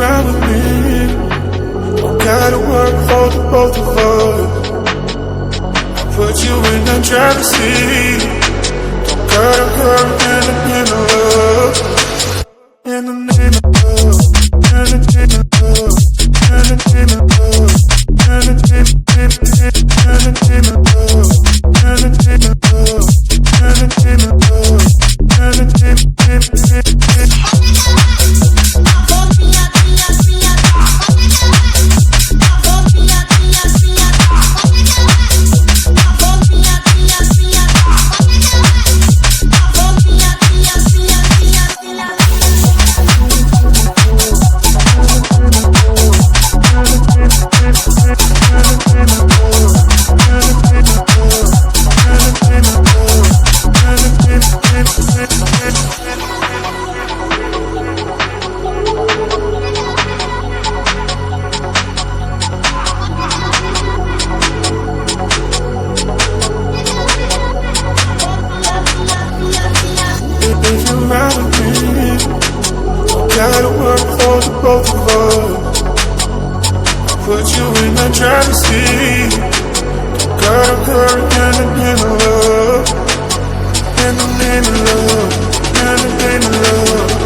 ride with me, don't gotta work for the both of us. I'll put you in the driver's seat, don't gotta hurry in the love. In the name of love, in the name of love, in the name of love, in the name of love, in the name of love, in the name of love, in the name of love, in the name of if you ride with me, don't gotta work for the both of us. I'll put you in the driver's seat, don't gotta hurry in the name of love. In the name of love, in the name of love.